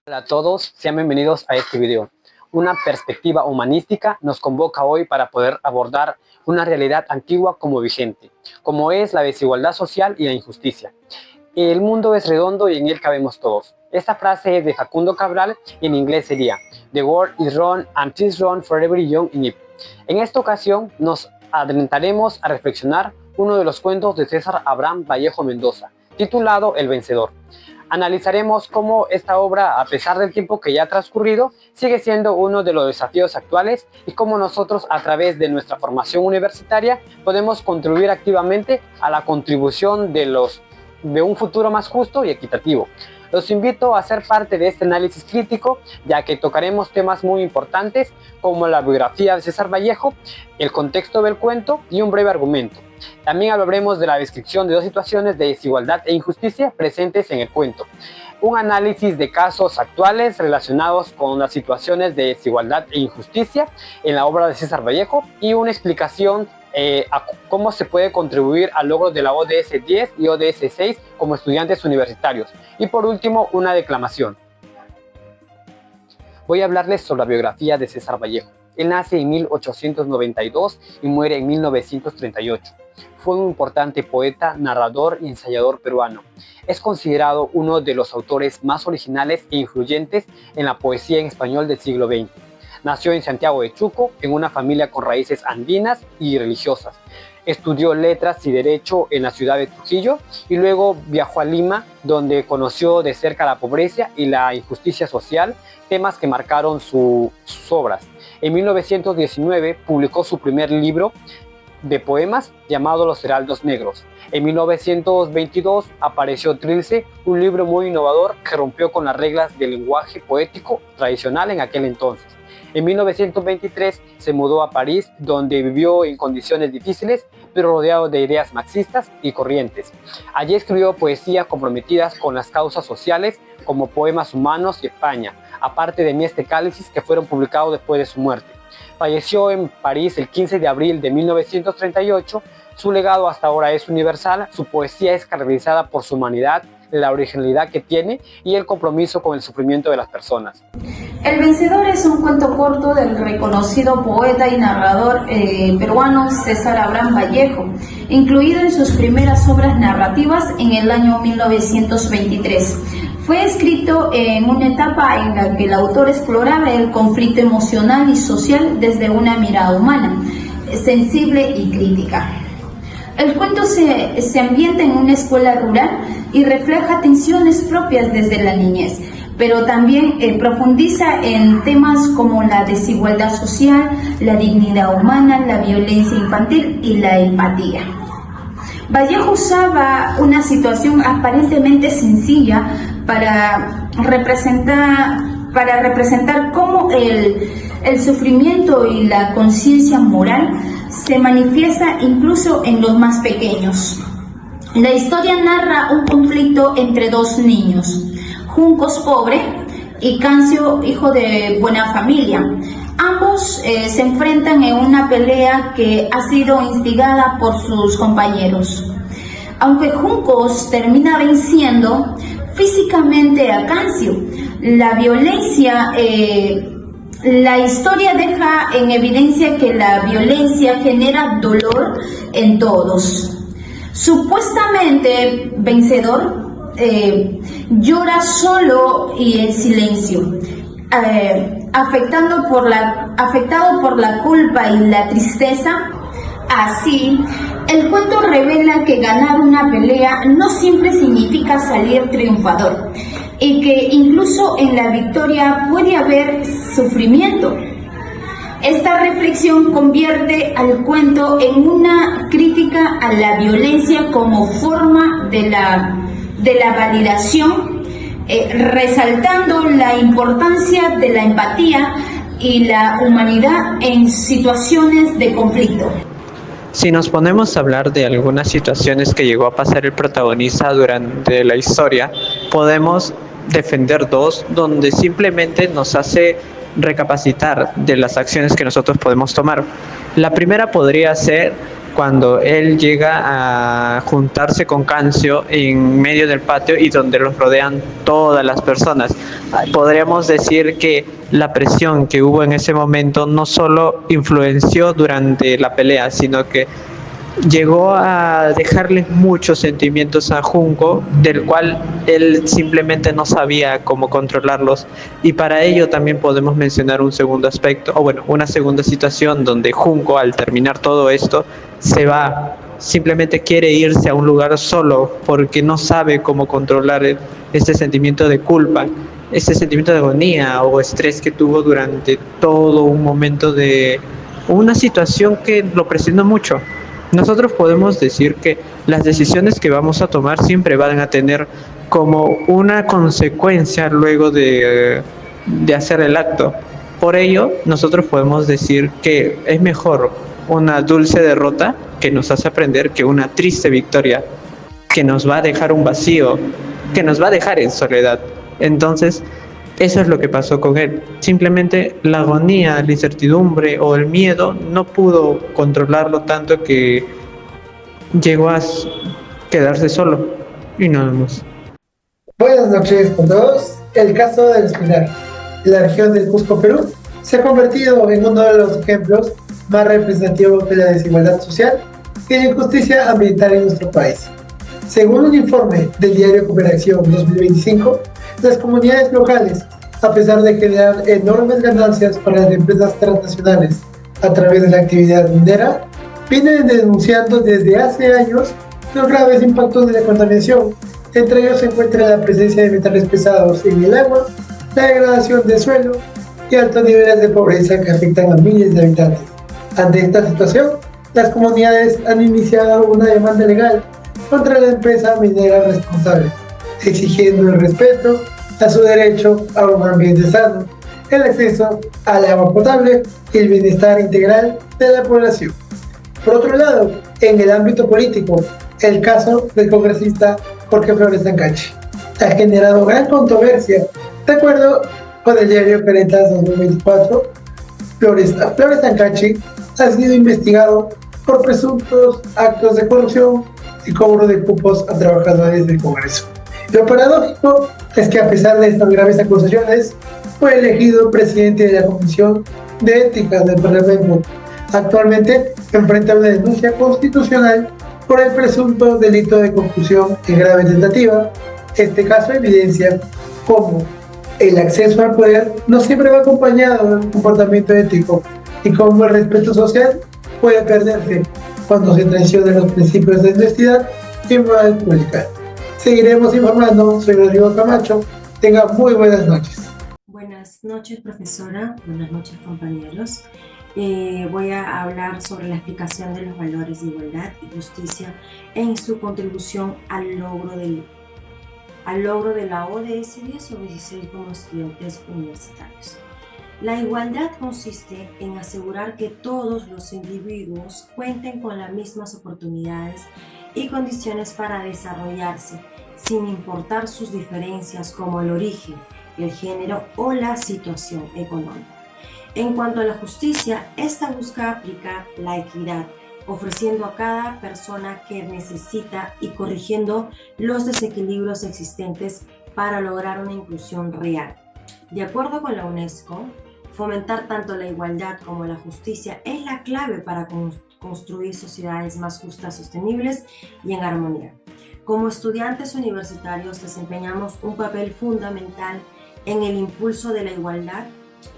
Hola a todos, sean bienvenidos a este video. Una perspectiva humanística nos convoca hoy para poder abordar una realidad antigua como vigente, como es la desigualdad social y la injusticia. El mundo es redondo y en él cabemos todos. Esta frase es de Facundo Cabral y en inglés sería "The world is round and 'tis round for every young in it". En esta ocasión nos adentraremos a reflexionar uno de los cuentos de César Abraham Vallejo Mendoza, titulado El Vencedor. Analizaremos cómo esta obra, a pesar del tiempo que ya ha transcurrido, sigue siendo uno de los desafíos actuales y cómo nosotros, a través de nuestra formación universitaria, podemos contribuir activamente a la contribución de un futuro más justo y equitativo. Los invito a ser parte de este análisis crítico, ya que tocaremos temas muy importantes como la biografía de César Vallejo, el contexto del cuento y un breve argumento. También hablaremos de la descripción de dos situaciones de desigualdad e injusticia presentes en el cuento, un análisis de casos actuales relacionados con las situaciones de desigualdad e injusticia en la obra de César Vallejo y una explicación a cómo se puede contribuir al logro de la ODS 10 y ODS 6 como estudiantes universitarios. Y por último, una declamación. Voy a hablarles sobre la biografía de César Vallejo. Él nace en 1892 y muere en 1938. Fue un importante poeta, narrador y ensayador peruano. Es considerado uno de los autores más originales e influyentes en la poesía en español del siglo XX. Nació en Santiago de Chuco, en una familia con raíces andinas y religiosas. Estudió letras y derecho en la ciudad de Trujillo y luego viajó a Lima, donde conoció de cerca la pobreza y la injusticia social, temas que marcaron sus obras. En 1919 publicó su primer libro de poemas llamado Los Heraldos Negros. En 1922 apareció Trilce, un libro muy innovador que rompió con las reglas del lenguaje poético tradicional en aquel entonces. En 1923 se mudó a París, donde vivió en condiciones difíciles, pero rodeado de ideas marxistas y corrientes. Allí escribió poesía comprometidas con las causas sociales, como Poemas Humanos y España, aparte de Mieste Cálices, que fueron publicados después de su muerte. Falleció en París el 15 de abril de 1938. Su legado hasta ahora es universal. Su poesía es caracterizada por su humanidad, la originalidad que tiene y el compromiso con el sufrimiento de las personas. El Vencedor es un cuento corto del reconocido poeta y narrador peruano César Abraham Vallejo, incluido en sus primeras obras narrativas en el año 1923. Fue escrito en una etapa en la que el autor exploraba el conflicto emocional y social desde una mirada humana, sensible y crítica. El cuento se ambienta en una escuela rural y refleja tensiones propias desde la niñez, pero también profundiza en temas como la desigualdad social, la dignidad humana, la violencia infantil y la empatía. Vallejo usaba una situación aparentemente sencilla para representar cómo el sufrimiento y la conciencia moral se manifiesta incluso en los más pequeños. La historia narra un conflicto entre dos niños, Juncos, pobre, y Cancio, hijo de buena familia. Ambos se enfrentan en una pelea que ha sido instigada por sus compañeros. Aunque Juncos termina venciendo físicamente a Cancio, la historia deja en evidencia que la violencia genera dolor en todos. Supuestamente Vencedor llora solo y en silencio, afectado por la culpa y la tristeza. Así, el cuento revela que ganar una pelea no siempre significa salir triunfador y que incluso en la victoria puede haber sufrimiento. Esta reflexión convierte al cuento en una crítica a la violencia como forma de la validación, resaltando la importancia de la empatía y la humanidad en situaciones de conflicto. Si nos ponemos a hablar de algunas situaciones que llegó a pasar el protagonista durante la historia, podemos defender dos donde simplemente nos hace recapacitar de las acciones que nosotros podemos tomar. La primera podría ser cuando él llega a juntarse con Cancio en medio del patio y donde los rodean todas las personas. Podríamos decir que la presión que hubo en ese momento no solo influenció durante la pelea, sino que llegó a dejarle muchos sentimientos a Junko, del cual él simplemente no sabía cómo controlarlos. Y para ello también podemos mencionar un segundo aspecto, o bueno, una segunda situación donde Junko, al terminar todo esto, se va, simplemente quiere irse a un lugar solo porque no sabe cómo controlar este sentimiento de culpa, este sentimiento de agonía o estrés que tuvo durante todo un momento de una situación que lo presionó mucho. Nosotros podemos decir que las decisiones que vamos a tomar siempre van a tener como una consecuencia luego de hacer el acto. Por ello, nosotros podemos decir que es mejor una dulce derrota que nos hace aprender que una triste victoria que nos va a dejar un vacío, que nos va a dejar en soledad. Entonces, eso es lo que pasó con él. Simplemente la agonía, la incertidumbre o el miedo no pudo controlarlo tanto que llegó a quedarse solo y nada más. Buenas noches con todos. El caso del Espinar, en la región del Cusco, Perú, se ha convertido en uno de los ejemplos más representativos de la desigualdad social y la injusticia ambiental en nuestro país. Según un informe del diario Cooperación 2025, las comunidades locales, a pesar de generar enormes ganancias para las empresas transnacionales a través de la actividad minera, vienen denunciando desde hace años los graves impactos de la contaminación. Entre ellos se encuentra la presencia de metales pesados en el agua, la degradación del suelo y altos niveles de pobreza que afectan a miles de habitantes. Ante esta situación, las comunidades han iniciado una demanda legal contra la empresa minera responsable, exigiendo el respeto a su derecho a un ambiente sano, el acceso al agua potable y el bienestar integral de la población. Por otro lado, en el ámbito político, el caso del congresista Jorge Flores Sancachi ha generado gran controversia. De acuerdo con el diario Caretas 2024, Flores Sancachi ha sido investigado por presuntos actos de corrupción y cobro de cupos a trabajadores del Congreso. Lo paradójico es que a pesar de estas graves acusaciones, fue elegido presidente de la Comisión de Ética del Parlamento. Actualmente enfrenta una denuncia constitucional por el presunto delito de concusión en grave tentativa. Este caso evidencia cómo el acceso al poder no siempre va acompañado de un comportamiento ético y cómo el respeto social puede perderse cuando se traicionan los principios de honestidad y moral pública. Seguiremos informando. Soy Rodrigo Camacho. Tenga muy buenas noches. Buenas noches, profesora. Buenas noches, compañeros. Voy a hablar sobre la explicación de los valores de igualdad y justicia en su contribución al logro de la ODS 10 o 16 como estudiantes universitarios. La igualdad consiste en asegurar que todos los individuos cuenten con las mismas oportunidades y condiciones para desarrollarse, sin importar sus diferencias como el origen, el género o la situación económica. En cuanto a la justicia, esta busca aplicar la equidad, ofreciendo a cada persona que necesita y corrigiendo los desequilibrios existentes para lograr una inclusión real. De acuerdo con la UNESCO, fomentar tanto la igualdad como la justicia es la clave para construir sociedades más justas, sostenibles y en armonía. Como estudiantes universitarios desempeñamos un papel fundamental en el impulso de la igualdad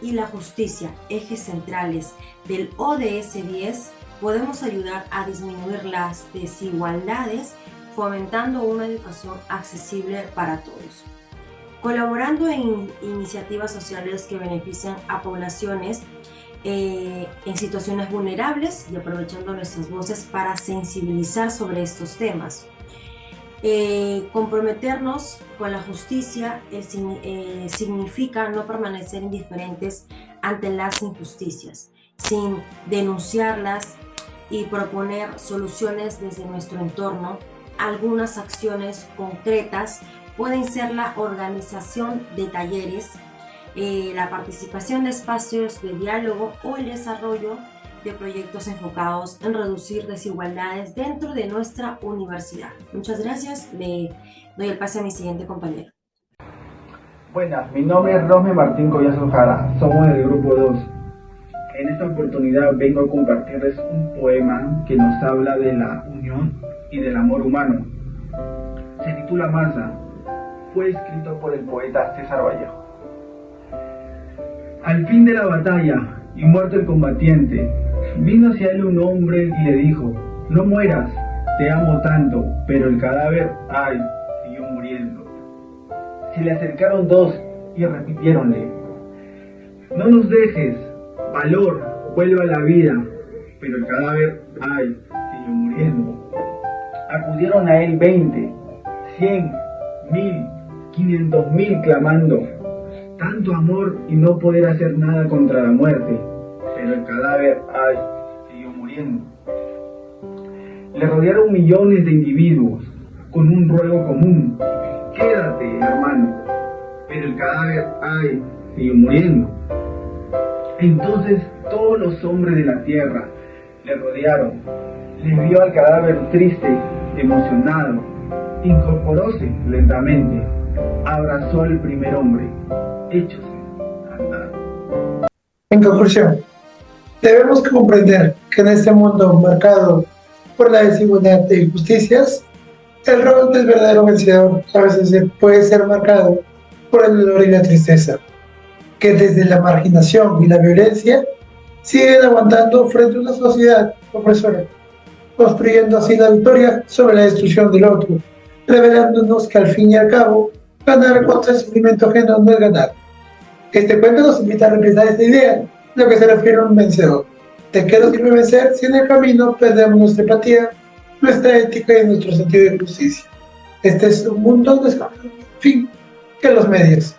y la justicia, ejes centrales del ODS 10. Podemos ayudar a disminuir las desigualdades fomentando una educación accesible para todos. Colaborando en iniciativas sociales que benefician a poblaciones en situaciones vulnerables y aprovechando nuestras voces para sensibilizar sobre estos temas. Comprometernos con la justicia significa no permanecer indiferentes ante las injusticias, sin denunciarlas y proponer soluciones desde nuestro entorno. Algunas acciones concretas pueden ser la organización de talleres, la participación de espacios de diálogo o el desarrollo de proyectos enfocados en reducir desigualdades dentro de nuestra universidad. Muchas gracias. Le doy el pase a mi siguiente compañero. Buenas, mi nombre es Rosme Martín Collazo Jara, somos del grupo 2. En esta oportunidad vengo a compartirles un poema que nos habla de la unión y del amor humano. Se titula Masa, fue escrito por el poeta César Vallejo. Al fin de la batalla y muerto el combatiente, vino hacia él un hombre y le dijo: no mueras, te amo tanto, pero el cadáver, ay, siguió muriendo. Se le acercaron dos y repitiéronle: no nos dejes, valor, vuelva a la vida, pero el cadáver, ay, siguió muriendo. Acudieron a él 20, 100, 1000, 500.000 clamando: tanto amor y no poder hacer nada contra la muerte, pero el cadáver, ay, siguió muriendo. Le rodearon millones de individuos con un ruego común: quédate, hermano, pero el cadáver, ay, siguió muriendo. Entonces todos los hombres de la tierra le rodearon, le vio al cadáver triste, emocionado, incorporóse lentamente, abrazó al primer hombre, échose a andar. En conclusión, debemos comprender que en este mundo marcado por la desigualdad e injusticias, el rol del verdadero vencedor a veces puede ser marcado por el dolor y la tristeza, que desde la marginación y la violencia siguen aguantando frente a una sociedad opresora, construyendo así la victoria sobre la destrucción del otro, revelándonos que al fin y al cabo, ganar contra el sufrimiento ajeno no es ganar. Este cuento nos invita a repensar esta idea, lo que se refiere a un vencedor. ¿De qué nos sirve vencer si en el camino perdemos nuestra empatía, nuestra ética y nuestro sentido de justicia? Este es un mundo de fin que los medios.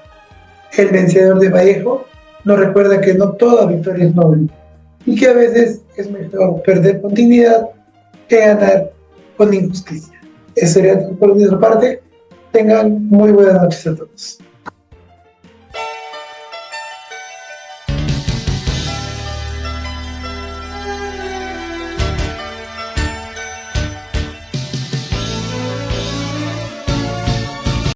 El vencedor de Vallejo nos recuerda que no toda victoria es noble y que a veces es mejor perder con dignidad que ganar con injusticia. Eso sería todo por nuestra parte. Tengan muy buenas noches a todos.